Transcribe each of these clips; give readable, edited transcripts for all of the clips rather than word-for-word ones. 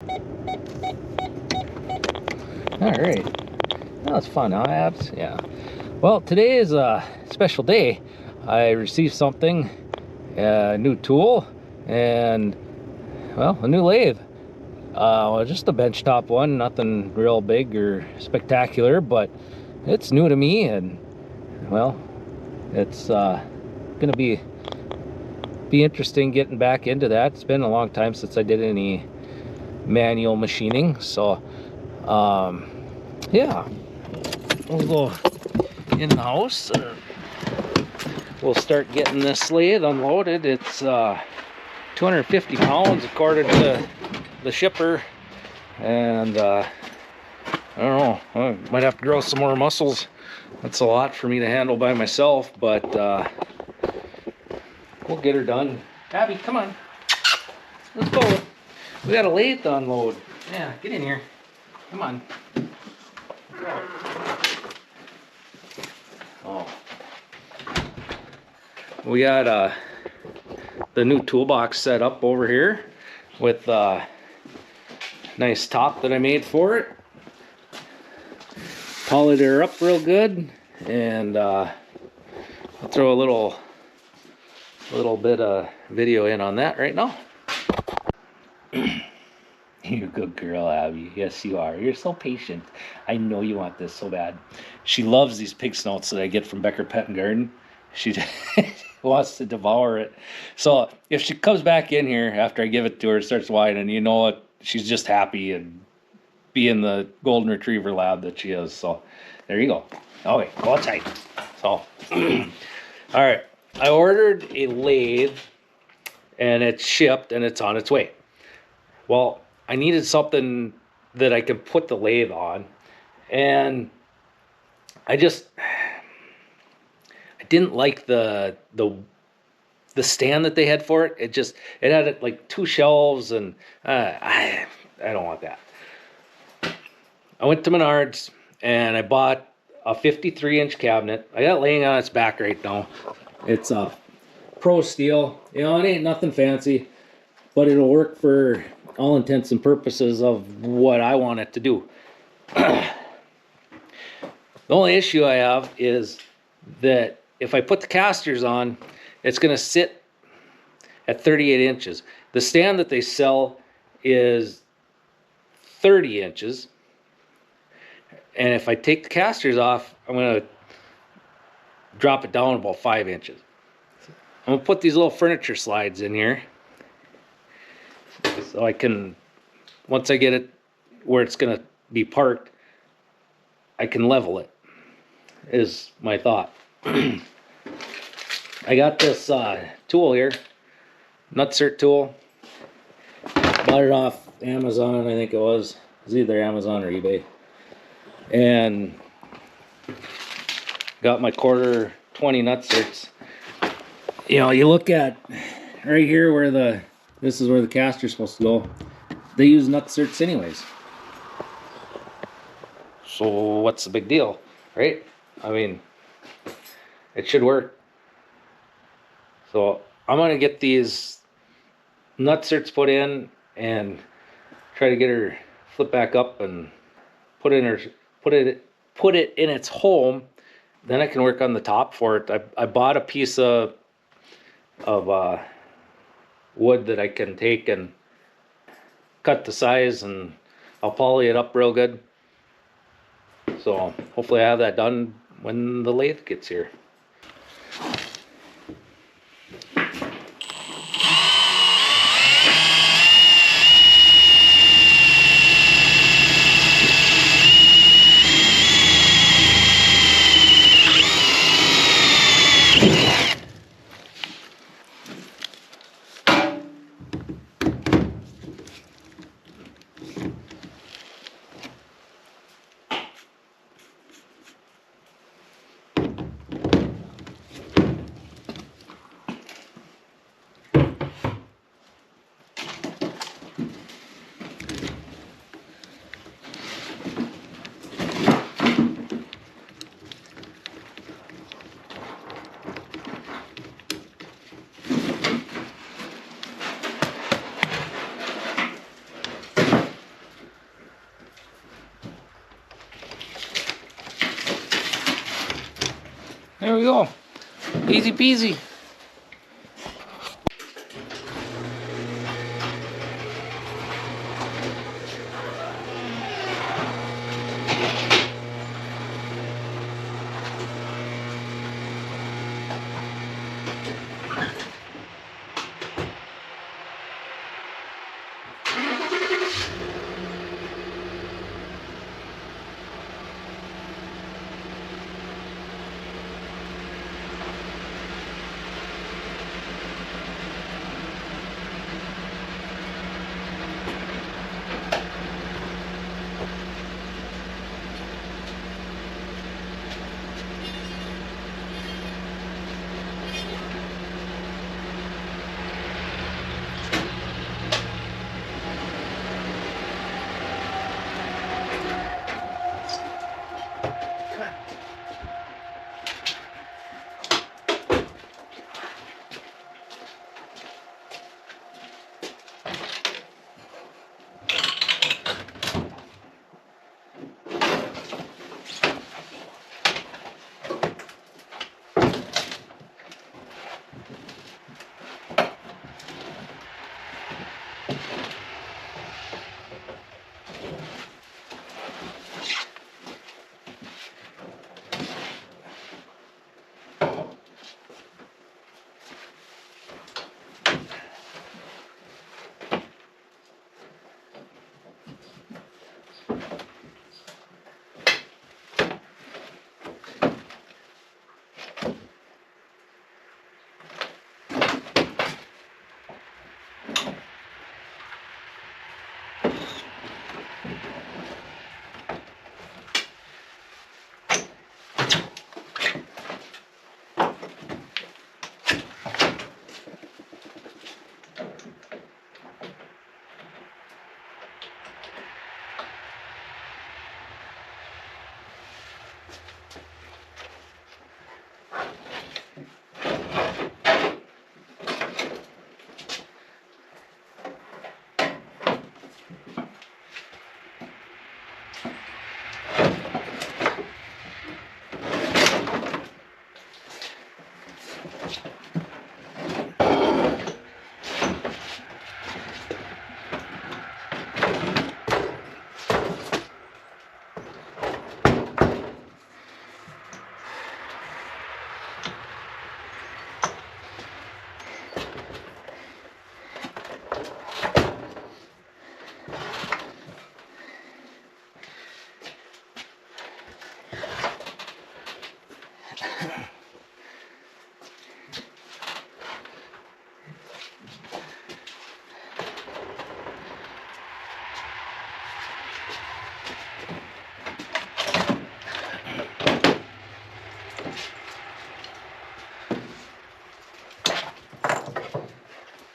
All right, that was fun, huh, Abs? Yeah. Well, today is a special day. I received something, a new tool, and well, a new lathe. Just a benchtop one, nothing real big or spectacular, but it's new to me, and well, it's gonna be interesting getting back into that. It's been a long time since I did any manual machining, so yeah, we'll go in the house. We'll start getting this lathe unloaded. It's 250 pounds according to the shipper, and I don't know, I might have to grow some more muscles. That's a lot for me to handle by myself, but we'll get her done. Abby, come on, let's go. We got a lathe to unload. Yeah, get in here. Come on. Oh, we got the new toolbox set up over here with a nice top that I made for it. Polished her up real good, and I'll throw a little bit of video in on that right now. You're a good girl, Abby. Yes, you are. You're so patient. I know you want this so bad. She loves these pig snouts that I get from Becker Pet and Garden. She wants to devour it. So if she comes back in here after I give it to her, starts whining, you know what? She's just happy and being the golden retriever lab that she is. So there you go. Okay, go outside. So, all right. I ordered a lathe, and it's shipped, and it's on its way. Well, I needed something that I could put the lathe on, and I didn't like the stand that they had for it. It had like two shelves, and I don't want that. I went to Menards and I bought a 53-inch cabinet. I got it laying on its back right now. It's a Pro Steel. You know, it ain't nothing fancy, but it'll work for all intents and purposes of what I want it to do. The only issue I have is that if I put the casters on, it's going to sit at 38 inches. The stand that they sell is 30 inches. And if I take the casters off, I'm going to drop it down about 5 inches. I'm going to put these little furniture slides in here, so I can, once I get it where it's going to be parked, I can level it, is my thought. I got this tool here, nutsert tool. Bought it off Amazon, I think it was. It was either Amazon or eBay. And got my quarter 20 nutserts. You know, you look at right here where this is where the caster's supposed to go. They use nutserts anyways. So what's the big deal, right? I mean, it should work. So I'm gonna get these nutserts put in and try to get her flip back up and put it in its home. Then I can work on the top for it. I bought a piece of wood that I can take and cut the size, and I'll poly it up real good. So hopefully I have that done when the lathe gets here. There we go. Easy peasy.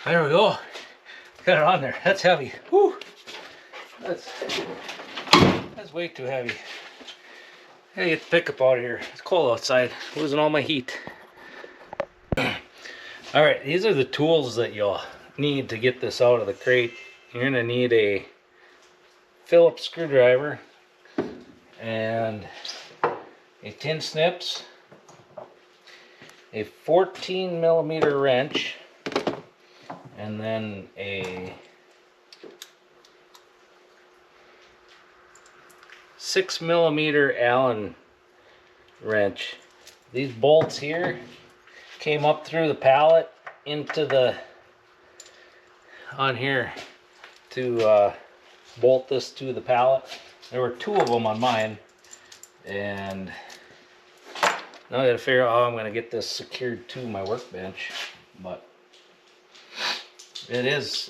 There we go. Got it on there. That's heavy. Whew. That's way too heavy. Gotta get the pickup out of here. It's cold outside. Losing all my heat. Alright, these are the tools that you'll need to get this out of the crate. You're gonna need a Phillips screwdriver and a tin snips, a 14mm wrench, and then a 6mm Allen wrench. These bolts here came up through the pallet into the on here to bolt this to the pallet. There were 2 of them on mine, and now I gotta figure out how I'm gonna get this secured to my workbench. But it is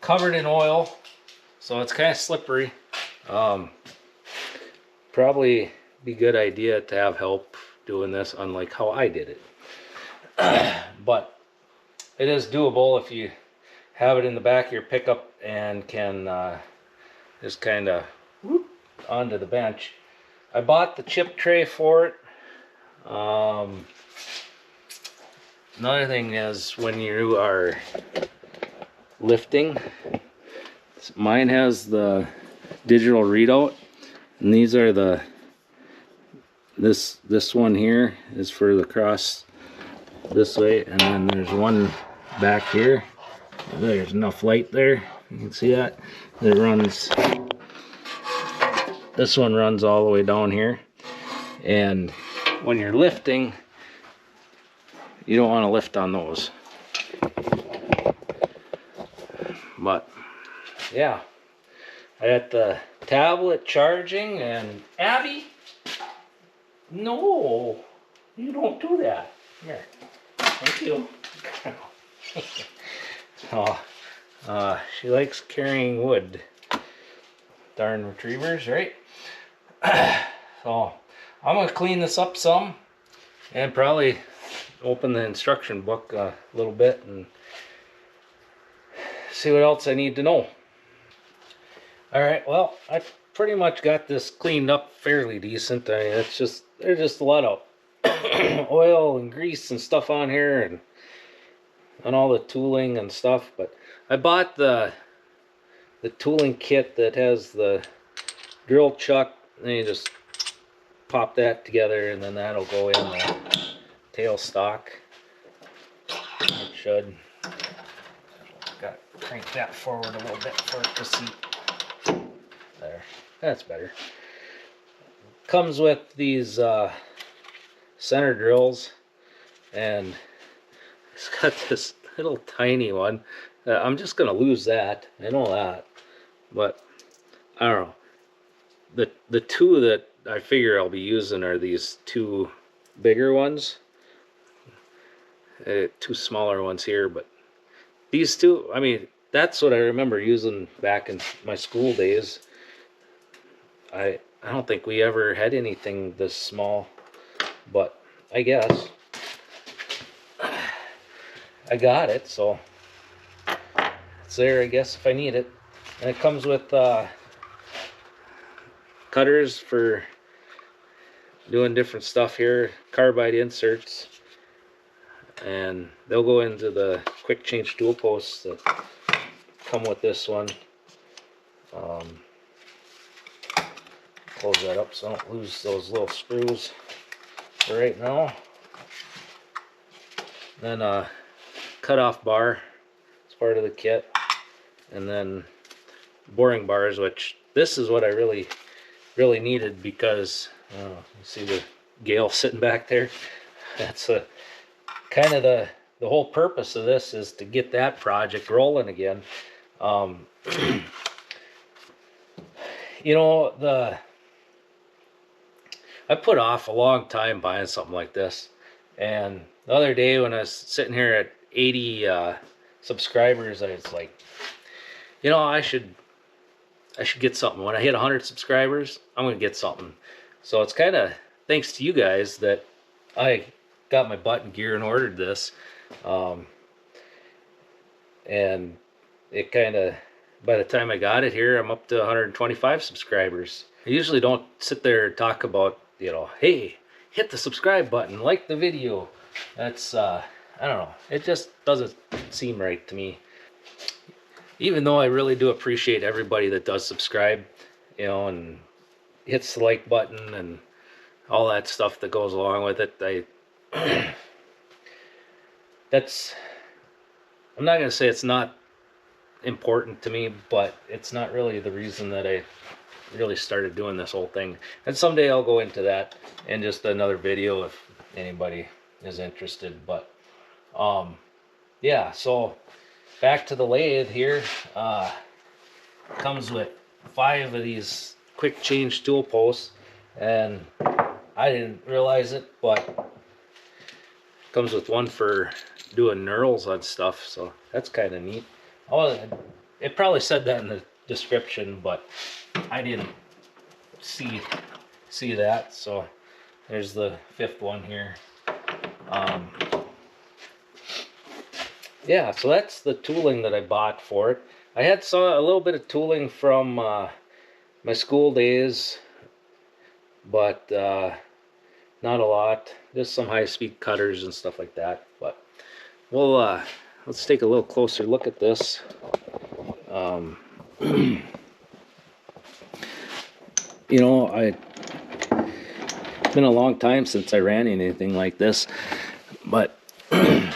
covered in oil, so it's kind of slippery. Probably be a good idea to have help doing this, unlike how I did it. But it is doable if you have it in the back of your pickup and can just kind of onto the bench. I bought the chip tray for it. Another thing is when you are lifting, mine has the digital readout, and these are the this one here is for the cross this way, and then there's one back here. There's enough light there, you can see that. It runs, this one runs all the way down here, and when you're lifting, you don't want to lift on those. But yeah, I got the tablet charging, and Abby, no, you don't do that. Here, thank you. Oh, she likes carrying wood. Darn retrievers, right? So I'm gonna clean this up some and probably open the instruction book a little bit and see what else I need to know. Alright, well, I pretty much got this cleaned up fairly decent. I mean, it's just, there's just a lot of oil and grease and stuff on here, and all the tooling and stuff. But I bought the tooling kit that has the drill chuck, and you just pop that together, and then that'll go in the tail stock. It should. Got to crank that forward a little bit for it to seat. There, that's better. Comes with these center drills, and it's got this little tiny one. I'm just gonna lose that. I know that, but I don't know. The two that I figure I'll be using are these two bigger ones. Two smaller ones here, but these two, I mean, that's what I remember using back in my school days. I don't think we ever had anything this small, but I guess I got it, so it's there, I guess, if I need it. And it comes with cutters for doing different stuff here, carbide inserts, and they'll go into the quick change tool posts that come with this one. Close that up so I don't lose those little screws for right now. Then cut off bar is part of the kit, and then boring bars, which this is what I really needed, because you see the Gale sitting back there. That's kind of the whole purpose of this, is to get that project rolling again. You know, I put off a long time buying something like this, and the other day when I was sitting here at 80 subscribers, I was like, you know, I should get something. When I hit 100 subscribers, I'm gonna get something. So it's kind of thanks to you guys that I got my butt in gear and ordered this, and it kind of, by the time I got it here, I'm up to 125 subscribers. I usually don't sit there and talk about, you know, hey, hit the subscribe button, like the video. That's I don't know, it just doesn't seem right to me. Even though I really do appreciate everybody that does subscribe, you know, and hits the like button and all that stuff that goes along with it. I'm not gonna say it's not important to me, but it's not really the reason that I really started doing this whole thing. And someday I'll go into that in just another video if anybody is interested. But yeah, so back to the lathe here. Comes with 5 of these quick change tool posts, and I didn't realize it, but comes with one for doing knurls on stuff, so that's kind of neat. Oh, it probably said that in the description, but I didn't see that. So there's the 5th one here. Yeah, so that's the tooling that I bought for it. I had a little bit of tooling from my school days, but not a lot. Just some high-speed cutters and stuff like that. But we'll let's take a little closer look at this. You know, It's been a long time since I ran anything like this, but the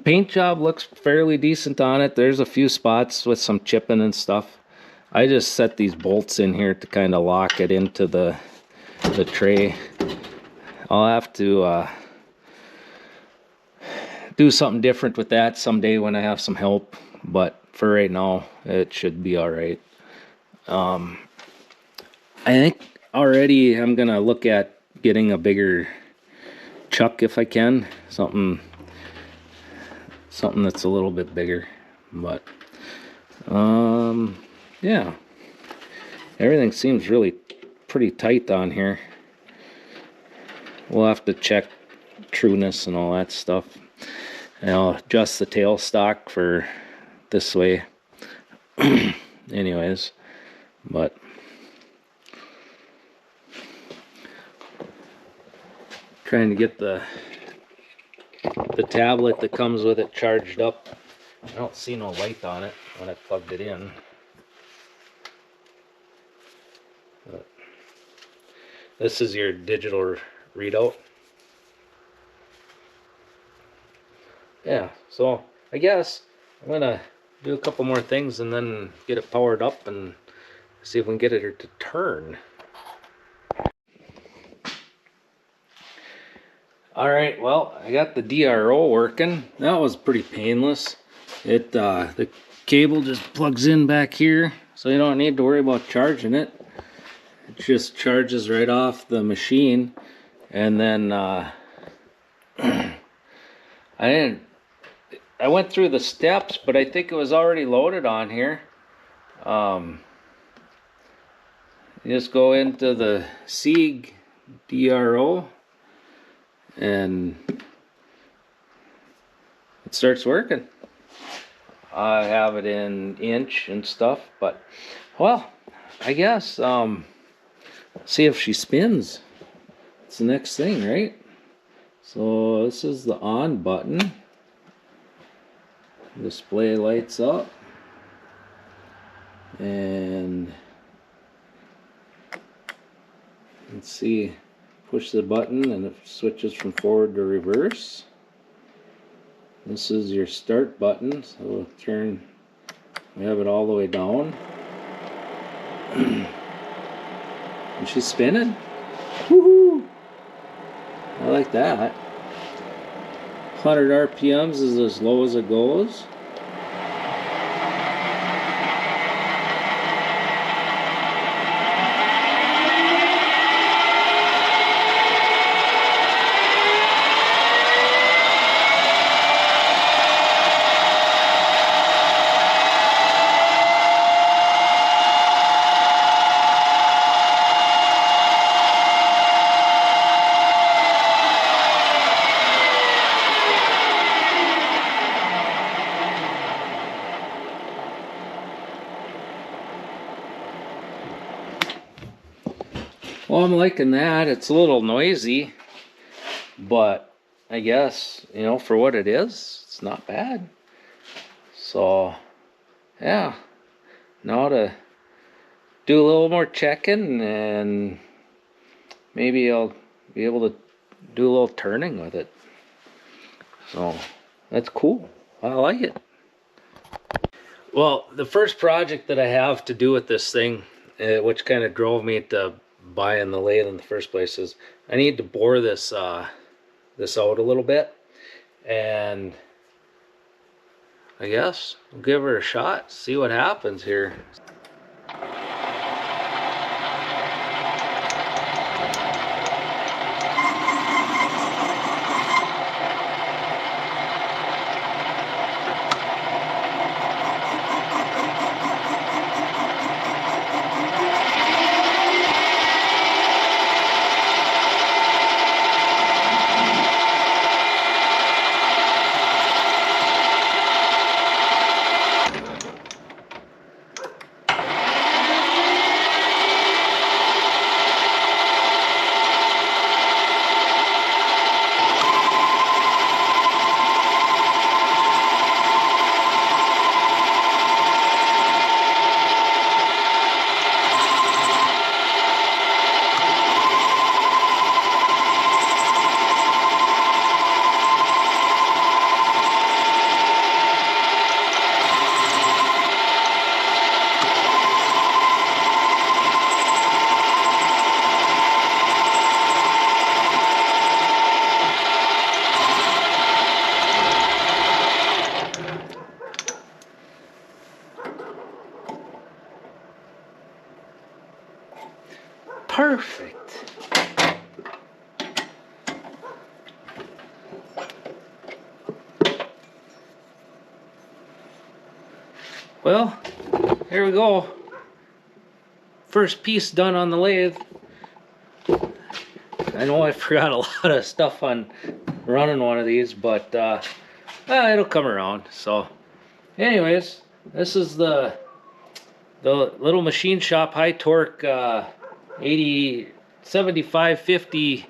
paint job looks fairly decent on it. There's a few spots with some chipping and stuff. I just set these bolts in here to kind of lock it into the tray. I'll have to do something different with that someday when I have some help, but for right now it should be all right. I think already I'm gonna look at getting a bigger chuck if I can, something that's a little bit bigger. But yeah, everything seems really pretty tight on here. We'll have to check trueness and all that stuff, and I'll adjust the tailstock for this way. Anyways, but trying to get the tablet that comes with it charged up. I don't see no light on it when I plugged it in. But this is your digital readout. Yeah, so I guess I'm gonna do a couple more things and then get it powered up and see if we can get it to turn. Alright, well, I got the DRO working. That was pretty painless. The cable just plugs in back here, so you don't need to worry about charging it. It just charges right off the machine. And then I went through the steps, but I think it was already loaded on here. You just go into the Sieg DRO and it starts working. I have it in inch and stuff, but well, I guess see if she spins. It's the next thing, right? So this is the on button. Display lights up, and let's see, push the button and it switches from forward to reverse. This is your start button, so turn, we have it all the way down. And she's spinning. Woohoo! I like that. 100 RPMs is as low as it goes. Well, I'm liking that. It's a little noisy, but I guess, you know, for what it is, it's not bad. So, yeah, now to do a little more checking, and maybe I'll be able to do a little turning with it. So, that's cool. I like it. Well, the first project that I have to do with this thing, which kind of drove me to buying the lathe in the first place, is I need to bore this this out a little bit, and I guess we'll give her a shot, see what happens here. Perfect. Well, here we go. First piece done on the lathe. I know I forgot a lot of stuff on running one of these, but it'll come around. So anyways, this is the little machine shop HiTorque 7550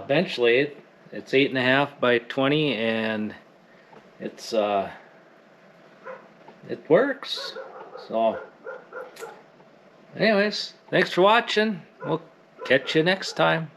bench lathe. It's 8.5 by 20, and it's it works. So anyways, thanks for watching. We'll catch you next time.